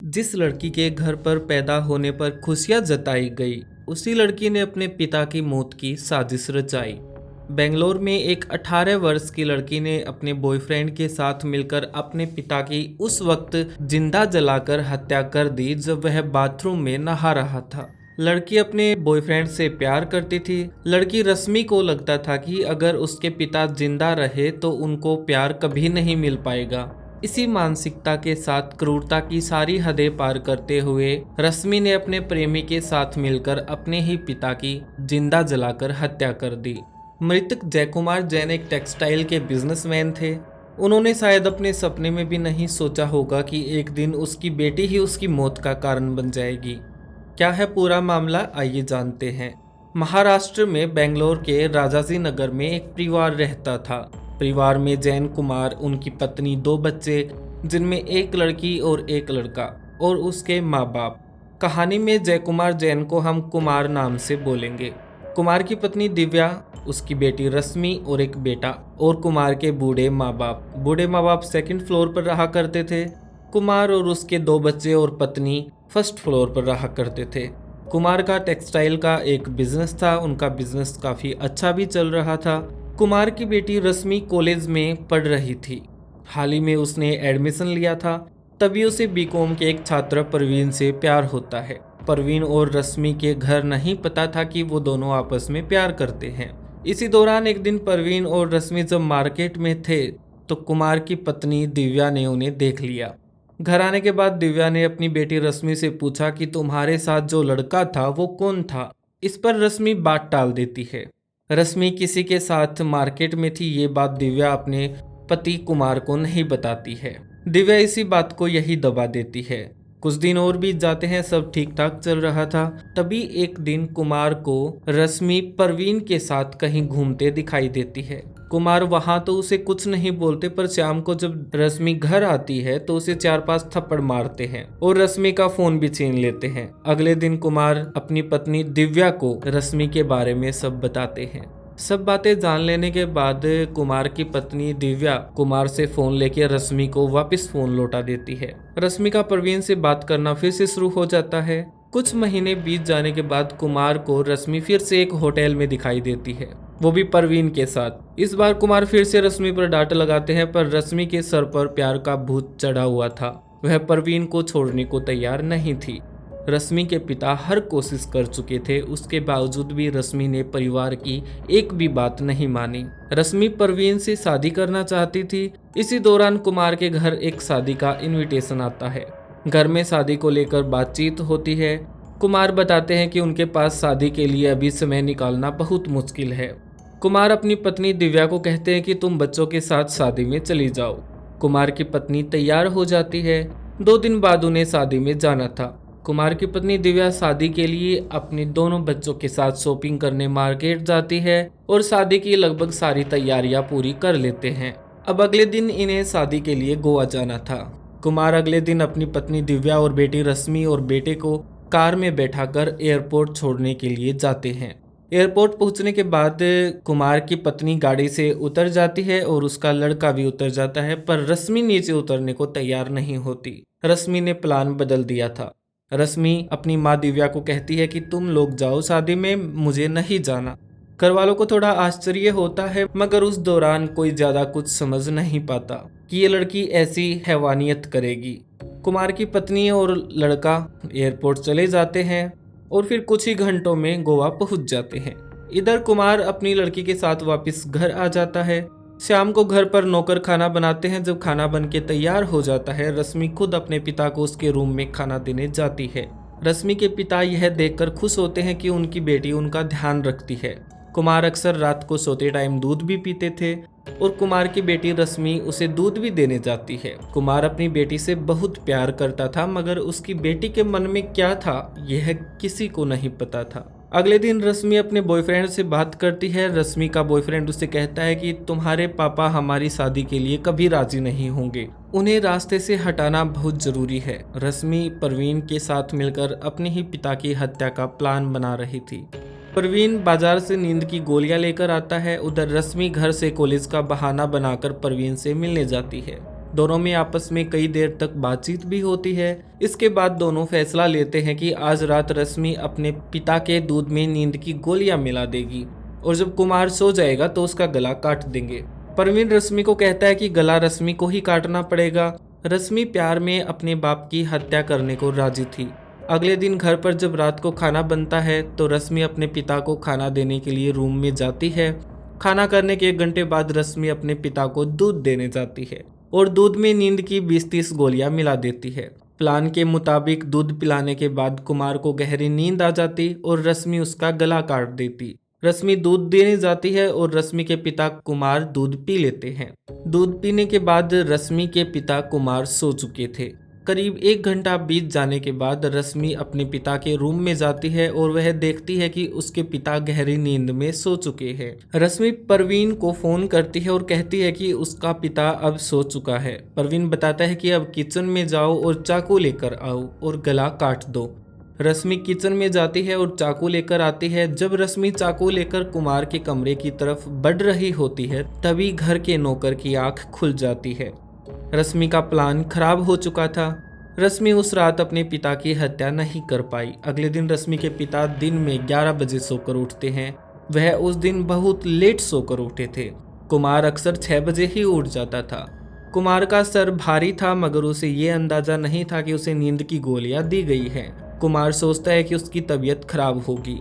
जिस लड़की के घर पर पैदा होने पर खुशियां जताई गई, उसी लड़की ने अपने पिता की मौत की साजिश रचाई। बेंगलोर में एक 18 वर्ष की लड़की ने अपने बॉयफ्रेंड के साथ मिलकर अपने पिता की उस वक्त जिंदा जलाकर हत्या कर दी जब वह बाथरूम में नहा रहा था। लड़की अपने बॉयफ्रेंड से प्यार करती थी। लड़की रश्मि को लगता था कि अगर उसके पिता जिंदा रहे तो उनको प्यार कभी नहीं मिल पाएगा। इसी मानसिकता के साथ क्रूरता की सारी हदें पार करते हुए रश्मि ने अपने प्रेमी के साथ मिलकर अपने ही पिता की जिंदा जलाकर हत्या कर दी। मृतक जयकुमार जैन एक टेक्सटाइल के बिजनेसमैन थे। उन्होंने शायद अपने सपने में भी नहीं सोचा होगा कि एक दिन उसकी बेटी ही उसकी मौत का कारण बन जाएगी। क्या है पूरा मामला, आइए जानते हैं। महाराष्ट्र में बेंगलोर के राजाजी नगर में एक परिवार रहता था। परिवार में जैन कुमार, उनकी पत्नी, 2 बच्चे जिनमें एक लड़की और एक लड़का और उसके माँ बाप। कहानी में जयकुमार जैन को हम कुमार नाम से बोलेंगे। कुमार की पत्नी दिव्या, उसकी बेटी रश्मि और एक बेटा और कुमार के बूढ़े माँ बाप सेकंड फ्लोर पर रहा करते थे। कुमार और उसके 2 बच्चे और पत्नी फर्स्ट फ्लोर पर रहा करते थे। कुमार का टेक्सटाइल का एक बिजनेस था। उनका बिजनेस काफ़ी अच्छा भी चल रहा था। कुमार की बेटी रश्मि कॉलेज में पढ़ रही थी। हाल ही में उसने एडमिशन लिया था। तभी उसे बीकॉम के एक छात्र परवीन से प्यार होता है। परवीन और रश्मि के घर नहीं पता था कि वो दोनों आपस में प्यार करते हैं। इसी दौरान एक दिन परवीन और रश्मि जब मार्केट में थे तो कुमार की पत्नी दिव्या ने उन्हें देख लिया। घर आने के बाद दिव्या ने अपनी बेटी रश्मि से पूछा कि तुम्हारे साथ जो लड़का था वो कौन था। इस पर रश्मि बात टाल देती है। रश्मि किसी के साथ मार्केट में थी, ये बात दिव्या अपने पति कुमार को नहीं बताती है। दिव्या इसी बात को यही दबा देती है। कुछ दिन और बीत जाते हैं, सब ठीक ठाक चल रहा था। तभी एक दिन कुमार को रश्मि परवीन के साथ कहीं घूमते दिखाई देती है। कुमार वहां तो उसे कुछ नहीं बोलते, पर शाम को जब रश्मि घर आती है तो उसे 4-5 थप्पड़ मारते हैं और रश्मि का फोन भी छीन लेते हैं। अगले दिन कुमार अपनी पत्नी दिव्या को रश्मि के बारे में सब बताते हैं। सब बातें जान लेने के बाद कुमार की पत्नी दिव्या कुमार से फोन लेके रश्मि को वापस फोन लौटा देती है। रश्मि का परवीन से बात करना फिर से शुरू हो जाता है। कुछ महीने बीत जाने के बाद कुमार को रश्मि फिर से एक होटल में दिखाई देती है, वो भी परवीन के साथ। इस बार कुमार फिर से रश्मि पर डांट लगाते हैं, पर रश्मि के सर पर प्यार का भूत चढ़ा हुआ था। वह परवीन को छोड़ने को तैयार नहीं थी। रश्मि के पिता हर कोशिश कर चुके थे, उसके बावजूद भी रश्मि ने परिवार की एक भी बात नहीं मानी। रश्मि परवीन से शादी करना चाहती थी। इसी दौरान कुमार के घर एक शादी का इनविटेशन आता है। घर में शादी को लेकर बातचीत होती है। कुमार बताते हैं कि उनके पास शादी के लिए अभी समय निकालना बहुत मुश्किल है। कुमार अपनी पत्नी दिव्या को कहते हैं कि तुम बच्चों के साथ शादी में चली जाओ। कुमार की पत्नी तैयार हो जाती है। 2 दिन बाद उन्हें शादी में जाना था। कुमार की पत्नी दिव्या शादी के लिए अपने दोनों बच्चों के साथ शॉपिंग करने मार्केट जाती है और शादी की लगभग सारी तैयारियां पूरी कर लेते हैं। अब अगले दिन इन्हें शादी के लिए गोवा जाना था। कुमार अगले दिन अपनी पत्नी दिव्या और बेटी रश्मि और बेटे को कार में बैठाकर एयरपोर्ट छोड़ने के लिए जाते हैं। एयरपोर्ट पहुंचने के बाद कुमार की पत्नी गाड़ी से उतर जाती है और उसका लड़का भी उतर जाता है, पर रश्मि नीचे उतरने को तैयार नहीं होती। रश्मि ने प्लान बदल दिया था। रश्मि अपनी माँ दिव्या को कहती है कि तुम लोग जाओ शादी में, मुझे नहीं जाना। घर वालों को थोड़ा आश्चर्य होता है, मगर उस दौरान कोई ज्यादा कुछ समझ नहीं पाता कि ये लड़की ऐसी हैवानियत करेगी। कुमार की पत्नी और लड़का एयरपोर्ट चले जाते हैं और फिर कुछ ही घंटों में गोवा पहुंच जाते हैं। इधर कुमार अपनी लड़की के साथ वापस घर आ जाता है। शाम को घर पर नौकर खाना बनाते हैं। जब खाना बन के तैयार हो जाता है, रश्मि खुद अपने पिता को उसके रूम में खाना देने जाती है। रश्मि के पिता यह देखकर खुश होते हैं कि उनकी बेटी उनका ध्यान रखती है। कुमार अक्सर रात को सोते टाइम दूध भी पीते थे और कुमार की बेटी रश्मि उसे दूध भी देने जाती है। कुमार अपनी बेटी से बहुत प्यार करता था, मगर उसकी बेटी के मन में क्या था यह किसी को नहीं पता था। अगले दिन रश्मि अपने बॉयफ्रेंड से बात करती है। रश्मि का बॉयफ्रेंड उसे कहता है कि तुम्हारे पापा हमारी शादी के लिए कभी राजी नहीं होंगे, उन्हें रास्ते से हटाना बहुत जरूरी है। रश्मि परवीन के साथ मिलकर अपने ही पिता की हत्या का प्लान बना रही थी। परवीन बाजार से नींद की गोलियां लेकर आता है। उधर रश्मि घर से कॉलेज का बहाना बनाकर परवीन से मिलने जाती है। दोनों में आपस में कई देर तक बातचीत भी होती है। इसके बाद दोनों फैसला लेते हैं कि आज रात रश्मि अपने पिता के दूध में नींद की गोलियां मिला देगी और जब कुमार सो जाएगा तो उसका गला काट देंगे। परवीन रश्मि को कहता है कि गला रश्मि को ही काटना पड़ेगा। रश्मि प्यार में अपने बाप की हत्या करने को राजी थी। अगले दिन घर पर जब रात को खाना बनता है तो रश्मि अपने पिता को खाना देने के लिए रूम में जाती है। खाना करने के 1 घंटे बाद रश्मि अपने पिता को दूध देने जाती है और दूध में नींद की 20-30 गोलियां मिला देती है। प्लान के मुताबिक दूध पिलाने के बाद कुमार को गहरी नींद आ जाती और रश्मि उसका गला काट देती। रश्मि दूध देने जाती है और रश्मि के पिता कुमार दूध पी लेते हैं। दूध पीने के बाद रश्मि के पिता कुमार सो चुके थे। करीब 1 घंटा बीत जाने के बाद रश्मि अपने पिता के रूम में जाती है और वह देखती है कि उसके पिता गहरी नींद में सो चुके हैं। रश्मि परवीन को फोन करती है और कहती है कि उसका पिता अब सो चुका है। परवीन बताता है कि अब किचन में जाओ और चाकू लेकर आओ और गला काट दो। रश्मि किचन में जाती है और चाकू लेकर आती है। जब रश्मि चाकू लेकर कुमार के कमरे की तरफ बढ़ रही होती है तभी घर के नौकर की आंख खुल जाती है। रश्मि का प्लान खराब हो चुका था। रश्मि उस रात अपने पिता की हत्या नहीं कर पाई। अगले दिन रश्मि के पिता दिन में 11 बजे सोकर उठते हैं। वह उस दिन बहुत लेट सोकर उठे थे। कुमार अक्सर 6 बजे ही उठ जाता था। कुमार का सर भारी था मगर उसे ये अंदाजा नहीं था कि उसे नींद की गोलियां दी गई हैं। कुमार सोचता है कि उसकी तबीयत खराब होगी।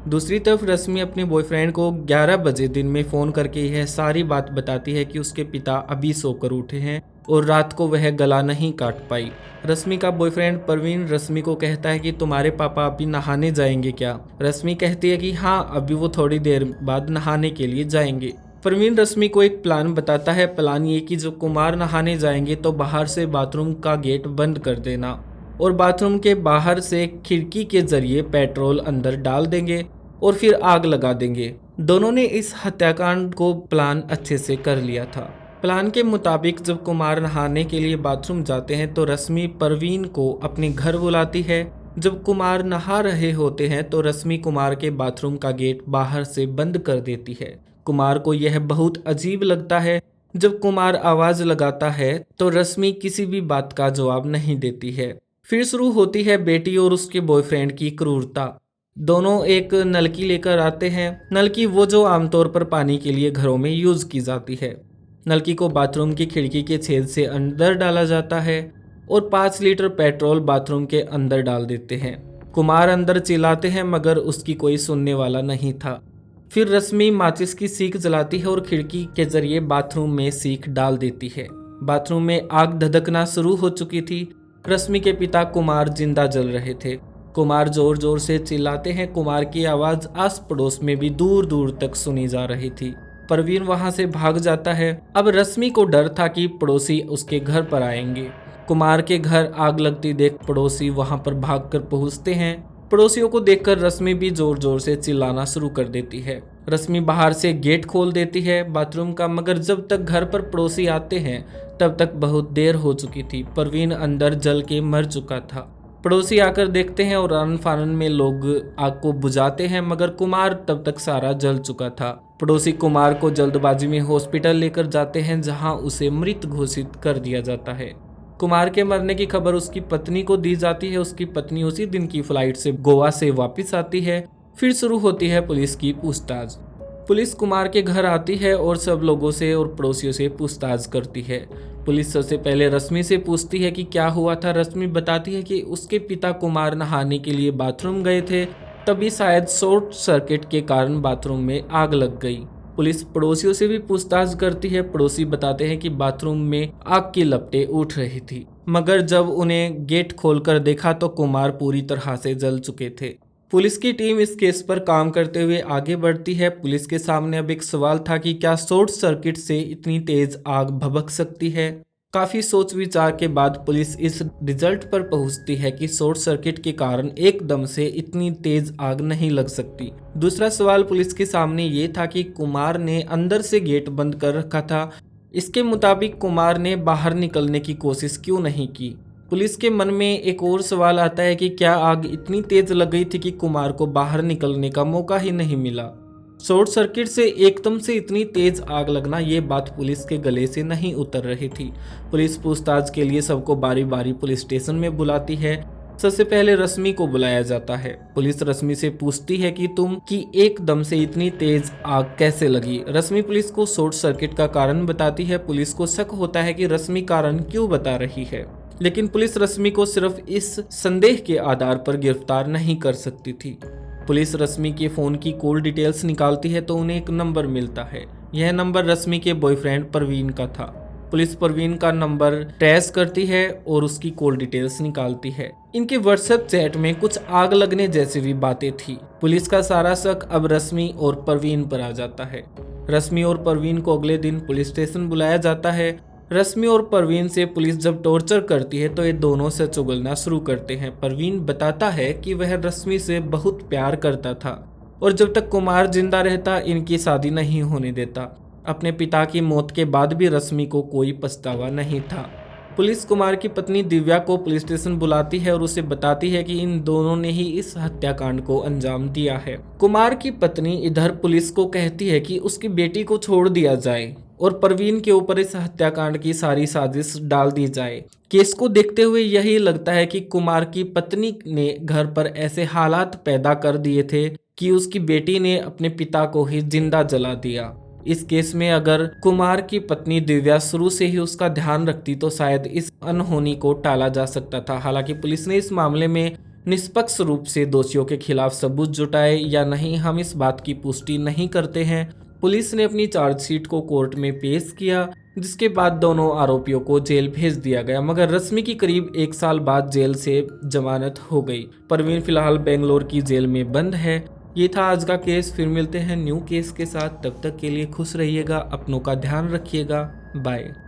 दूसरी तरफ रश्मि अपने बॉयफ्रेंड को 11 बजे दिन में फ़ोन करके यह सारी बात बताती है कि उसके पिता अभी सोकर उठे हैं और रात को वह गला नहीं काट पाई। रश्मि का बॉयफ्रेंड परवीन रश्मि को कहता है कि तुम्हारे पापा अभी नहाने जाएंगे क्या? रश्मि कहती है कि हाँ, अभी वो थोड़ी देर बाद नहाने के लिए जाएंगे। परवीन रश्मि को एक प्लान बताता है। प्लान ये कि जब कुमार नहाने जाएंगे तो बाहर से बाथरूम का गेट बंद कर देना और बाथरूम के बाहर से खिड़की के जरिए पेट्रोल अंदर डाल देंगे और फिर आग लगा देंगे। दोनों ने इस हत्याकांड को प्लान अच्छे से कर लिया था। प्लान के मुताबिक जब कुमार नहाने के लिए बाथरूम जाते हैं तो रश्मि परवीन को अपने घर बुलाती है। जब कुमार नहा रहे होते हैं तो रश्मि कुमार के बाथरूम का गेट बाहर से बंद कर देती है। कुमार को यह बहुत अजीब लगता है। जब कुमार आवाज लगाता है तो रश्मि किसी भी बात का जवाब नहीं देती है। फिर शुरू होती है बेटी और उसके बॉयफ्रेंड की क्रूरता। दोनों एक नलकी लेकर आते हैं। नलकी वो जो आमतौर पर पानी के लिए घरों में यूज की जाती है। नलकी को बाथरूम की खिड़की के छेद से अंदर डाला जाता है और 5 लीटर पेट्रोल बाथरूम के अंदर डाल देते हैं। कुमार अंदर चिल्लाते हैं मगर उसकी कोई सुनने वाला नहीं था। फिर रश्मि माचिस की सीख जलाती है और खिड़की के जरिए बाथरूम में सीख डाल देती है। बाथरूम में आग धधकना शुरू हो चुकी थी। रश्मि के पिता कुमार जिंदा जल रहे थे। कुमार जोर जोर से चिल्लाते हैं। कुमार की आवाज आस पड़ोस में भी दूर दूर तक सुनी जा रही थी। परवीन वहां से भाग जाता है। अब रश्मि को डर था कि पड़ोसी उसके घर पर आएंगे। कुमार के घर आग लगती देख पड़ोसी वहां पर भागकर पहुंचते हैं। पड़ोसियों को देखकर रश्मि भी जोर जोर से चिल्लाना शुरू कर देती है। रश्मि बाहर से गेट खोल देती है बाथरूम का, मगर जब तक घर पर पड़ोसी आते हैं तब तक बहुत देर हो चुकी थी। परवीन अंदर जल के मर चुका था। पड़ोसी आकर देखते हैं और आनन फानन में लोग आग को बुझाते हैं मगर कुमार तब तक सारा जल चुका था। पड़ोसी कुमार को जल्दबाजी में हॉस्पिटल लेकर जाते हैं जहां उसे मृत घोषित कर दिया जाता है। कुमार के मरने की खबर उसकी पत्नी को दी जाती है। उसकी पत्नी उसी दिन की फ्लाइट से गोवा से वापस आती है। फिर शुरू होती है पुलिस की पूछताछ। पुलिस कुमार के घर आती है और सब लोगों से और पड़ोसियों से पूछताछ करती है। पुलिस सबसे पहले रश्मि से पूछती है कि क्या हुआ था। रश्मि बताती है कि उसके पिता कुमार नहाने के लिए बाथरूम गए थे, तभी शायद शॉर्ट सर्किट के कारण बाथरूम में आग लग गई। पुलिस पड़ोसियों से भी पूछताछ करती है। पड़ोसी बताते हैं कि बाथरूम में आग की लपटें उठ रही थी, मगर जब उन्हें गेट खोलकर देखा तो कुमार पूरी तरह से जल चुके थे। पुलिस की टीम इस केस पर काम करते हुए आगे बढ़ती है। पुलिस के सामने अब एक सवाल था कि क्या शॉर्ट सर्किट से इतनी तेज आग भभक सकती है। काफी सोच विचार के बाद पुलिस इस रिजल्ट पर पहुंचती है कि शॉर्ट सर्किट के कारण एकदम से इतनी तेज आग नहीं लग सकती। दूसरा सवाल पुलिस के सामने ये था कि कुमार ने अंदर से गेट बंद कर रखा था। इसके मुताबिक कुमार ने बाहर निकलने की कोशिश क्यों नहीं की। पुलिस के मन में एक और सवाल आता है कि क्या आग इतनी तेज लग गई थी कि कुमार को बाहर निकलने का मौका ही नहीं मिला। शॉर्ट सर्किट से एकदम से इतनी तेज आग लगना, ये बात पुलिस के गले से नहीं उतर रही थी। पुलिस पूछताछ के लिए सबको बारी बारी पुलिस स्टेशन में बुलाती है। सबसे पहले रश्मि को बुलाया जाता है। पुलिस रश्मि से पूछती है कि तुम की एकदम से इतनी तेज आग कैसे लगी। रश्मि पुलिस को शॉर्ट सर्किट का कारण बताती है। पुलिस को शक होता है कि रश्मि कारण क्यों बता रही है, लेकिन पुलिस रश्मि को सिर्फ इस संदेह के आधार पर गिरफ्तार नहीं कर सकती थी। पुलिस रश्मि के फोन की कॉल डिटेल्स निकालती है तो उन्हें एक नंबर मिलता है। यह नंबर रश्मि के बॉयफ्रेंड परवीन का था। पुलिस परवीन का नंबर ट्रेस करती है और उसकी कॉल डिटेल्स निकालती है। इनके व्हाट्सएप चैट में कुछ आग लगने जैसी भी बातें थी। पुलिस का सारा शक अब रश्मि और परवीन पर आ जाता है। रश्मि और परवीन को अगले दिन पुलिस स्टेशन बुलाया जाता है। रश्मि और परवीन से पुलिस जब टॉर्चर करती है तो ये दोनों से चुगलना शुरू करते हैं। परवीन बताता है कि वह रश्मि से बहुत प्यार करता था और जब तक कुमार जिंदा रहता इनकी शादी नहीं होने देता। अपने पिता की मौत के बाद भी रश्मि को कोई पछतावा नहीं था। पुलिस कुमार की पत्नी दिव्या को पुलिस स्टेशन बुलाती है और उसे बताती है कि इन दोनों ने ही इस हत्याकांड को अंजाम दिया है। कुमार की पत्नी इधर पुलिस को कहती है कि उसकी बेटी को छोड़ दिया जाए और परवीन के ऊपर इस हत्याकांड की सारी साजिश डाल दी जाए। केस को देखते हुए यही लगता है कि कुमार की पत्नी ने घर पर ऐसे हालात पैदा कर दिए थे कि उसकी बेटी ने अपने पिता को ही जिंदा जला दिया। इस केस में अगर कुमार की पत्नी दिव्या शुरू से ही उसका ध्यान रखती तो शायद इस अनहोनी को टाला जा सकता था। हालांकि पुलिस ने इस मामले में निष्पक्ष रूप से दोषियों के खिलाफ सबूत जुटाए या नहीं, हम इस बात की पुष्टि नहीं करते हैं। पुलिस ने अपनी चार्जशीट को कोर्ट में पेश किया, जिसके बाद दोनों आरोपियों को जेल भेज दिया गया, मगर रश्मि की करीब 1 साल बाद जेल से जमानत हो गई। परवीन फिलहाल बेंगलोर की जेल में बंद है। ये था आज का केस। फिर मिलते हैं न्यू केस के साथ। तब तक के लिए खुश रहिएगा, अपनों का ध्यान रखिएगा। बाय।